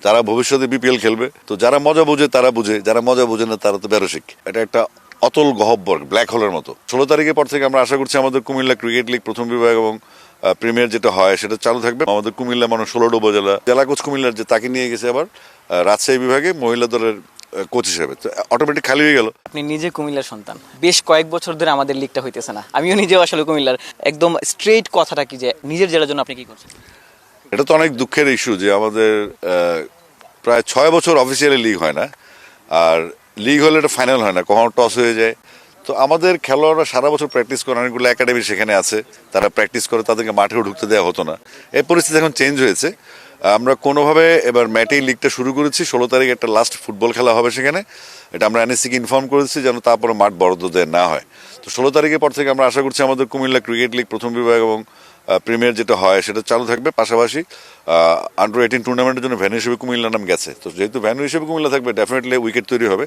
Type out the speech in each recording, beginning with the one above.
তারা ভবিষ্যতে বিপিএল খেলবে। তো যারা মজা বোঝে তারা বুঝে, যারা মজা বোঝে না তারা তো বেরসিক। এটা একটা অতল গহ্বর, ব্ল্যাক হোলের মতো। 16 তারিখের পর থেকে আমরা আশা করছি আমাদের কুমিল্লা ক্রিকেট লিগ প্রথম বিভাগ এবং প্রিমিয়ার যেটা হয় সেটা চালু থাকবে। আমাদের কুমিল্লা মানে 16টা উপজেলা, জেলা কোচ কুমিল্লার যে তাকে নিয়ে গেছে আবার রাজশাহী বিভাগে মহিলা দলের কোচ হিসেবে। তো অটোমেটিক খালি হয়ে গেল। আপনি নিজে কুমিল্লার সন্তান, বেশ কয়েক বছর ধরে আমাদের লিগটা হইতেছে না। আমিও নিজেও আসলে কুমিল্লার। একদম স্ট্রেইট কথাটা কি যে নিজের জেলার জন্য আপনি কি করছেন? এটা তো অনেক দুঃখের ইস্যু যে আমাদের প্রায় 6 বছর অফিসিয়ালি লিগ হয় না, আর লিগ হলে এটা ফাইনাল হয় না, কখনো টস হয়ে যায়। তো আমাদের খেলোয়াড়রা সারা বছর প্র্যাকটিস করে, অনেকগুলো একাডেমি সেখানে আছে, তারা প্র্যাকটিস করে, তাদেরকে মাঠেও ঢুকতে দেওয়া হতো না। এই পরিস্থিতি এখন চেঞ্জ হয়েছে। আমরা কোনোভাবে এবার ম্যাটেই লিগটা শুরু করেছি। 16 তারিখ একটা লাস্ট ফুটবল খেলা হবে সেখানে, এটা আমরা এনএসসিকে ইনফর্ম করেছি যেন তারপরে মাঠ বরাদ্দ দেয় না হয়। তো 16 তারিখের পর থেকে আমরা আশা করছি আমাদের কুমিল্লা ক্রিকেট লিগ প্রথম বিভাগ এবং প্রিমিয়ার যেটা হয় সেটা চালু থাকবে। পাশাপাশি আন্ডার 18 টুর্নামেন্টের জন্য ভ্যানু হিসেবে কুমিল্লা নাম গেছে। তো যেহেতু ভ্যানু হিসেবে কুমিল্লা থাকবে, ডেফিনেটলি উইকেট তৈরি হবে।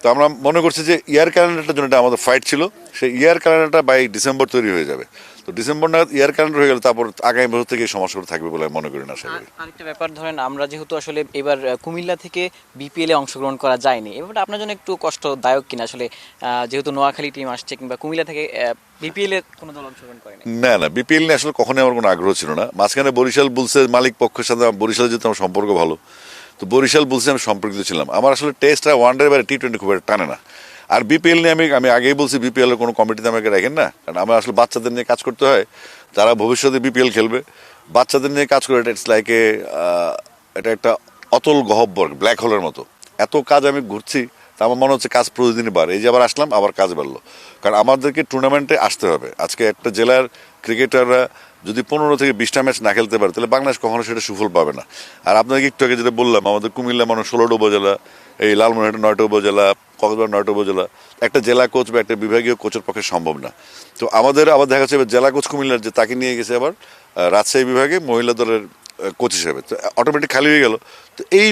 তো আমরা মনে করছি যে ইয়ার ক্যালেন্ডারটার জন্য এটা আমাদের ফাইট ছিল, সেই ইয়ার ক্যালেন্ডারটা বাই ডিসেম্বর তৈরি হয়ে যাবে। তো ডিসেম্বর নাগাদ ইয়ার ক্যালেন্ডার হয়ে গেলে তারপর আগামী বছর থেকে এই সমস্যাটা থাকবে বলে মনে করি না। আশা করি আরেকটা ব্যাপার, ধরেন আমরা যেহেতু আসলে এবার কুমিল্লা থেকে বিপিএল এ অংশগ্রহণ করা যায়নি, এ ব্যাপারটা আপনার জন্য একটু কষ্টদায়ক কিনা আসলে? যেহেতু নোয়াখালী টিম আসছে, কিংবা কুমিল্লা থেকে বিপিএল এ কোনো দল অংশগ্রহণ করেনি। না না, বিপিএল নিয়ে আসলে কখনোই আমার কোনো আগ্রহ ছিল না। মাঝখানে বরিশাল বুলসের মালিক পক্ষের সাথে বরিশালে যেহেতু আমার সম্পর্ক ভালো, তো বরিশাল বুলসে আমি সম্পর্কিত ছিলাম। আমার আসলে টেস্ট আর ওয়ানডে বাইরে টি20 খুব একটা টানে না। আর বিপিএল নিয়ে আমি আগেই বলছি, বিপিএল এর কোনো কমিটিতে আমাকে রাখেন না, কারণ আমার আসলে বাচ্চাদের নিয়ে কাজ করতে হয়। তারা ভবিষ্যতে বিপিএল খেলবে, বাচ্চাদের নিয়ে কাজ করে, ইটস লাইক এটা একটা অতল গহ্বর, ব্ল্যাক হোলের মতো। এত কাজ আমি ঘুরছি, তা আমার মনে হচ্ছে কাজ প্রতিদিনই বাড়ে। এই যে আবার আসলাম, আবার কাজ বাড়লো, কারণ আমাদেরকে টুর্নামেন্টে আসতে হবে। আজকে একটা জেলার ক্রিকেটাররা যদি 15 থেকে 20টা ম্যাচ না খেলতে পারে, তাহলে বাংলাদেশ কখনো সেটা সুফল পাবে না। আর আপনাকে একটু আগে যেটা বললাম, আমাদের কুমিল্লা মানে 16টা উপজেলা, এই লালমনিরহাট 9টা উপজেলা, কক্সবাজার 9টা উপজেলা, একটা জেলা কোচ বা একটা বিভাগীয় কোচের পক্ষে সম্ভব না। তো আমাদের আবার দেখা যাচ্ছে জেলা কোচ কুমিল্লার যে তাকে নিয়ে গেছে আবার রাজশাহী বিভাগে মহিলা দলের কোচ হিসেবে। তো অটোমেটিক খালি হয়ে গেল। তো এই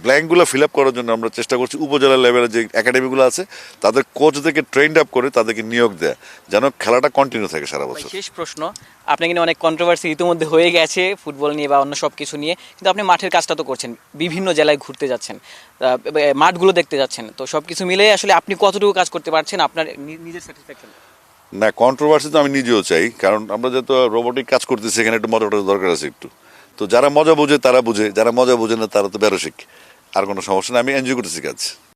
ব্ল্যাঙ্কগুলো ফিল আপ করার জন্য আমরা চেষ্টা করছি উপজেলা লেভেলে যে একাডেমিগুলো আছে তাদের কোচদেরকে ট্রেন্ড আপ করে তাদেরকে নিয়োগ দেয়া, যেন খেলাটা কন্টিনিউ থাকে সারা বছর। শেষ প্রশ্ন, আপনি কিন্তু অনেক কন্ট্রোভার্সি ইতিমধ্যে হয়ে গেছে ফুটবল নিয়ে বা অন্য সব কিছু নিয়ে, কিন্তু আপনি মাঠের কাজটা তো করছেন, বিভিন্ন জেলায় ঘুরতে যাচ্ছেন, মাঠগুলো দেখতে যাচ্ছেন, তো সব কিছু মিলে আসলে আপনি কতটুকু কাজ করতে পারছেন আপনার নিজের স্যাটিসফ্যাকশন? না, কন্ট্রোভার্সি তো আমি নিজেও চাই, কারণ আমরা যেহেতু রোবোটিক কাজ করতেছি এখানে একটু মজাটা দরকার আছে একটু। তো যারা মজা বোঝে তারা বুঝে, যারা মজা বোঝে না তারা তো বেরসিক। আর কোনো সমস্যা নেই, আমি এনজয় করতেছি কাজ।